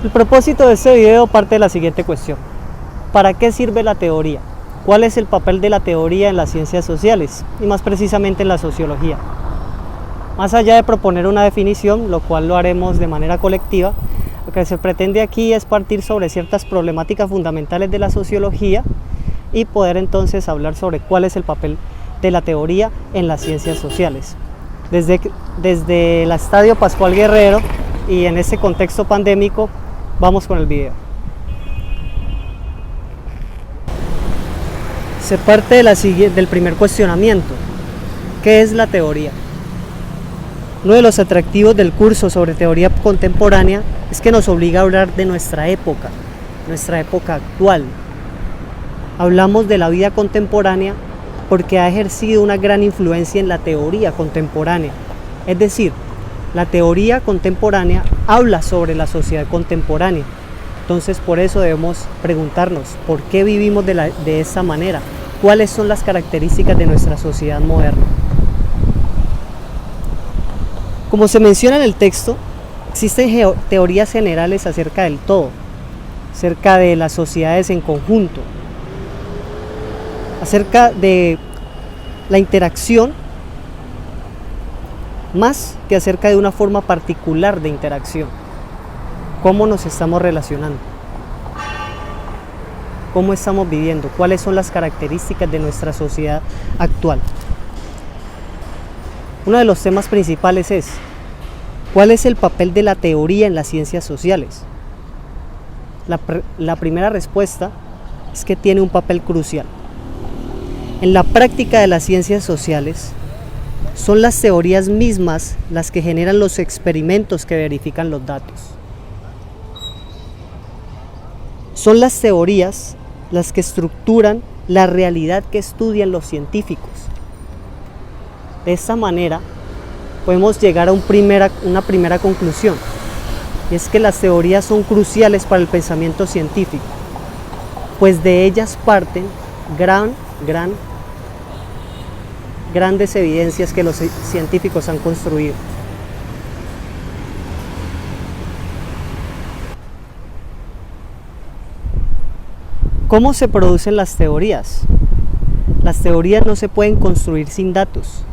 El propósito de este video parte de la siguiente cuestión: ¿para qué sirve la teoría? ¿Cuál es el papel de la teoría en las ciencias sociales y más precisamente en la sociología? Más allá de proponer una definición, lo cual lo haremos de manera colectiva, lo que se pretende aquí es partir sobre ciertas problemáticas fundamentales de la sociología y poder entonces hablar sobre cuál es el papel de la teoría en las ciencias sociales. Desde el Estadio Pascual Guerrero y en este contexto pandémico, vamos con el video. Se parte del primer cuestionamiento: ¿qué es la teoría? Uno de los atractivos del curso sobre teoría contemporánea es que nos obliga a hablar de nuestra época actual. Hablamos de la vida contemporánea porque ha ejercido una gran influencia en la teoría contemporánea. Es decir, la teoría contemporánea habla sobre la sociedad contemporánea. Entonces, por eso debemos preguntarnos, ¿por qué vivimos de esa manera? ¿Cuáles son las características de nuestra sociedad moderna? Como se menciona en el texto, existen teorías generales acerca del todo, acerca de las sociedades en conjunto, acerca de la interacción, más que acerca de una forma particular de interacción. ¿Cómo nos estamos relacionando? ¿Cómo estamos viviendo? ¿Cuáles son las características de nuestra sociedad actual? Uno de los temas principales es: ¿cuál es el papel de la teoría en las ciencias sociales? La primera respuesta es que tiene un papel crucial. En la práctica de las ciencias sociales, son las teorías mismas las que generan los experimentos que verifican los datos. Son las teorías las que estructuran la realidad que estudian los científicos. De esta manera, podemos llegar a una primera conclusión, y es que las teorías son cruciales para el pensamiento científico, pues de ellas parten grandes evidencias que los científicos han construido. ¿Cómo se producen las teorías? Las teorías no se pueden construir sin datos,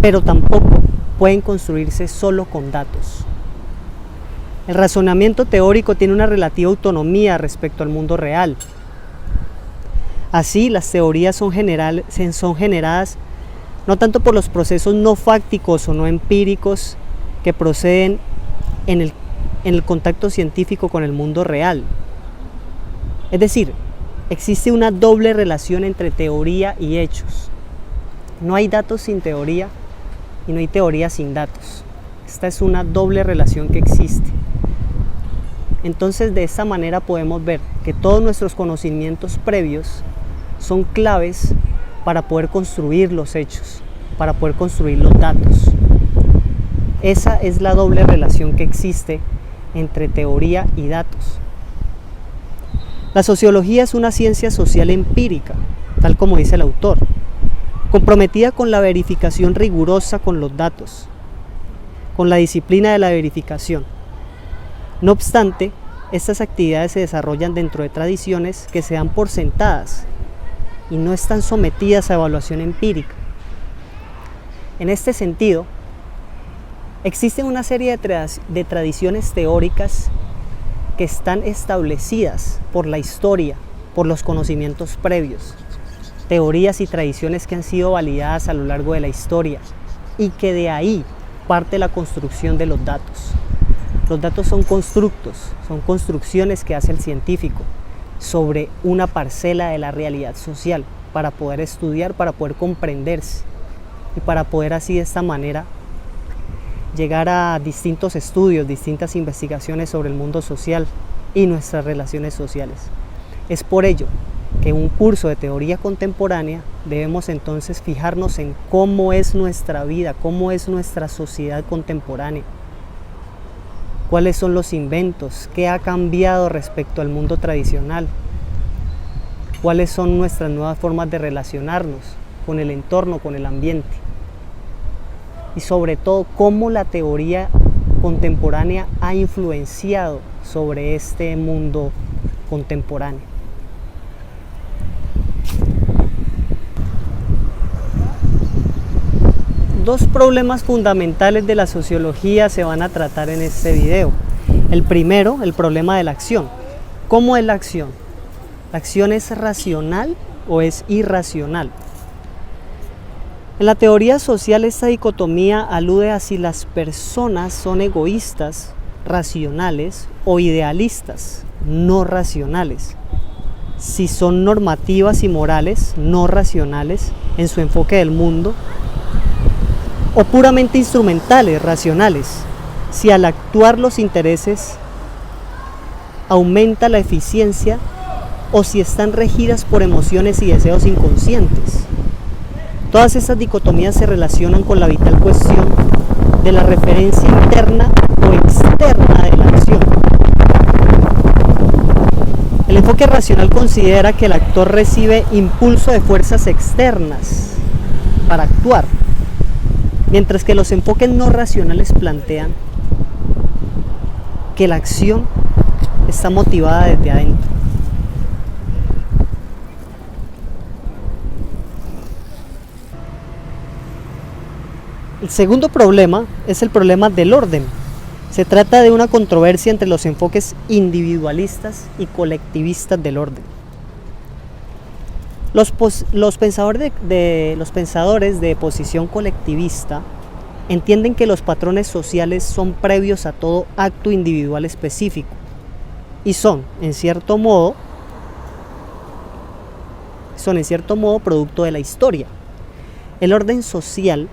pero tampoco pueden construirse solo con datos. El razonamiento teórico tiene una relativa autonomía respecto al mundo real. Así, las teorías son generadas no tanto por los procesos no fácticos o no empíricos que proceden en el contacto científico con el mundo real. Es decir, existe una doble relación entre teoría y hechos. No hay datos sin teoría y no hay teoría sin datos. Esta es una doble relación que existe. Entonces, de esta manera podemos ver que todos nuestros conocimientos previos son claves para poder construir los hechos, para poder construir los datos. Esa es la doble relación que existe entre teoría y datos. La sociología es una ciencia social empírica, tal como dice el autor, comprometida con la verificación rigurosa con los datos, con la disciplina de la verificación. No obstante, estas actividades se desarrollan dentro de tradiciones que se dan por sentadas y no están sometidas a evaluación empírica. En este sentido, existen una serie de tradiciones teóricas que están establecidas por la historia, por los conocimientos previos, teorías y tradiciones que han sido validadas a lo largo de la historia y que de ahí parte la construcción de los datos. Los datos son constructos, son construcciones que hace el científico sobre una parcela de la realidad social para poder estudiar, para poder comprenderse y para poder así de esta manera llegar a distintos estudios, distintas investigaciones sobre el mundo social y nuestras relaciones sociales. Es por ello que en un curso de teoría contemporánea debemos entonces fijarnos en cómo es nuestra vida, cómo es nuestra sociedad contemporánea, cuáles son los inventos, qué ha cambiado respecto al mundo tradicional, cuáles son nuestras nuevas formas de relacionarnos con el entorno, con el ambiente. Y sobre todo, cómo la teoría contemporánea ha influenciado sobre este mundo contemporáneo. Dos problemas fundamentales de la sociología se van a tratar en este video. El primero, el problema de la acción. ¿Cómo es la acción? ¿La acción es racional o es irracional? En la teoría social, esta dicotomía alude a si las personas son egoístas, racionales o idealistas, no racionales. Si son normativas y morales, no racionales en su enfoque del mundo, o puramente instrumentales, racionales, si al actuar los intereses aumenta la eficiencia o si están regidas por emociones y deseos inconscientes. Todas estas dicotomías se relacionan con la vital cuestión de la referencia interna o externa de la acción. El enfoque racional considera que el actor recibe impulso de fuerzas externas para actuar, mientras que los enfoques no racionales plantean que la acción está motivada desde adentro. El segundo problema es el problema del orden. Se trata de una controversia entre los enfoques individualistas y colectivistas del orden. Los pensadores de posición colectivista entienden que los patrones sociales son previos a todo acto individual específico y son, en cierto modo, producto de la historia. El orden social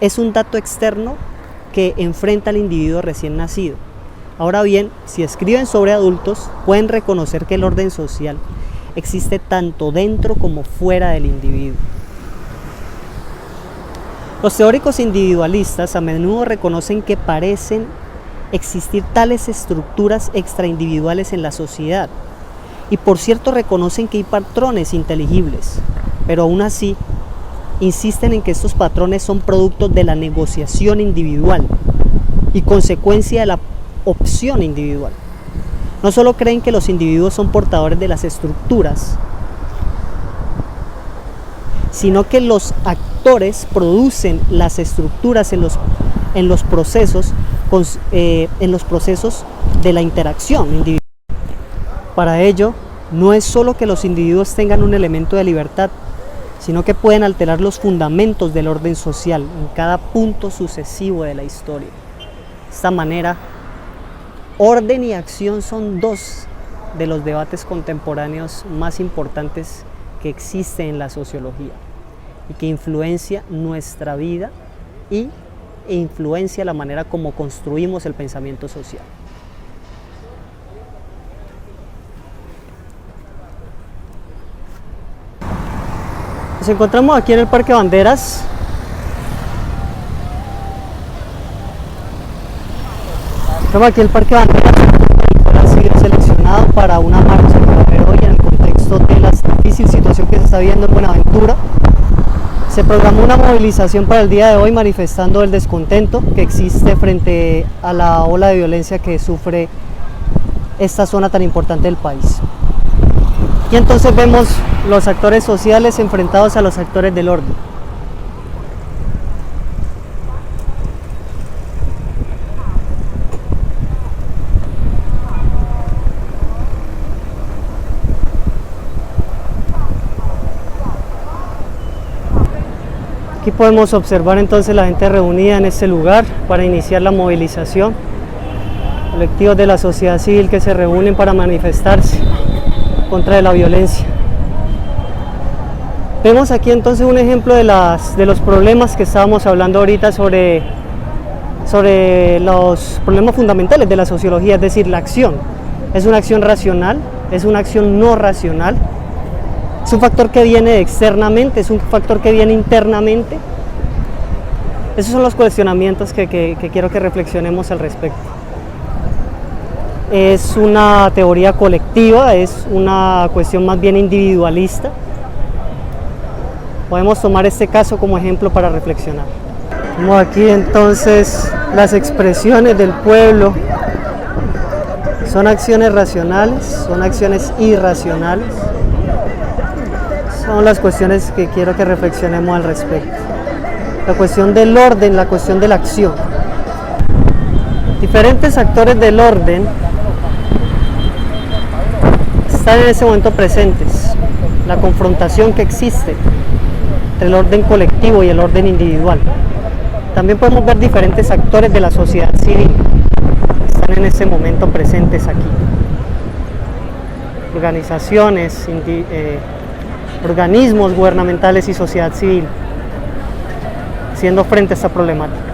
es un dato externo que enfrenta al individuo recién nacido. Ahora bien, si escriben sobre adultos, pueden reconocer que el orden social existe tanto dentro como fuera del individuo. Los teóricos individualistas a menudo reconocen que parecen existir tales estructuras extraindividuales en la sociedad y por cierto reconocen que hay patrones inteligibles, pero aún así insisten en que estos patrones son productos de la negociación individual y consecuencia de la opción individual. No solo creen que los individuos son portadores de las estructuras, sino que los actores producen las estructuras en los procesos de la interacción individual. Para ello, no es solo que los individuos tengan un elemento de libertad, sino que pueden alterar los fundamentos del orden social en cada punto sucesivo de la historia. De esta manera, orden y acción son dos de los debates contemporáneos más importantes que existen en la sociología y que influencia nuestra vida e influencia la manera como construimos el pensamiento social. Nos encontramos aquí en el Parque Banderas. Estamos aquí en el Parque Banderas, ha sido seleccionado para una marcha para ver hoy en el contexto de la difícil situación que se está viviendo en Buenaventura. Se programó una movilización para el día de hoy manifestando el descontento que existe frente a la ola de violencia que sufre esta zona tan importante del país. Y entonces vemos los actores sociales enfrentados a los actores del orden. Aquí podemos observar entonces la gente reunida en este lugar para iniciar la movilización. Colectivos de la sociedad civil que se reúnen para manifestarse contra la violencia. Vemos aquí entonces un ejemplo de los problemas que estábamos hablando ahorita sobre los problemas fundamentales de la sociología, es decir, la acción. ¿Es una acción racional? ¿Es una acción no racional? ¿Es un factor que viene externamente? ¿Es un factor que viene internamente? Esos son los cuestionamientos que quiero que reflexionemos al respecto. Es una teoría colectiva, es una cuestión más bien individualista. Podemos tomar este caso como ejemplo para reflexionar. Vemos aquí entonces las expresiones del pueblo ¿Son acciones racionales? ¿Son acciones irracionales? Son las cuestiones que quiero que reflexionemos al respecto. La cuestión del orden, la cuestión de la acción. Diferentes actores del orden están en ese momento presentes. La confrontación que existe entre el orden colectivo y el orden individual. También podemos ver diferentes actores de la sociedad civil que están en ese momento presentes aquí. Organizaciones, organismos gubernamentales y sociedad civil, haciendo frente a esta problemática.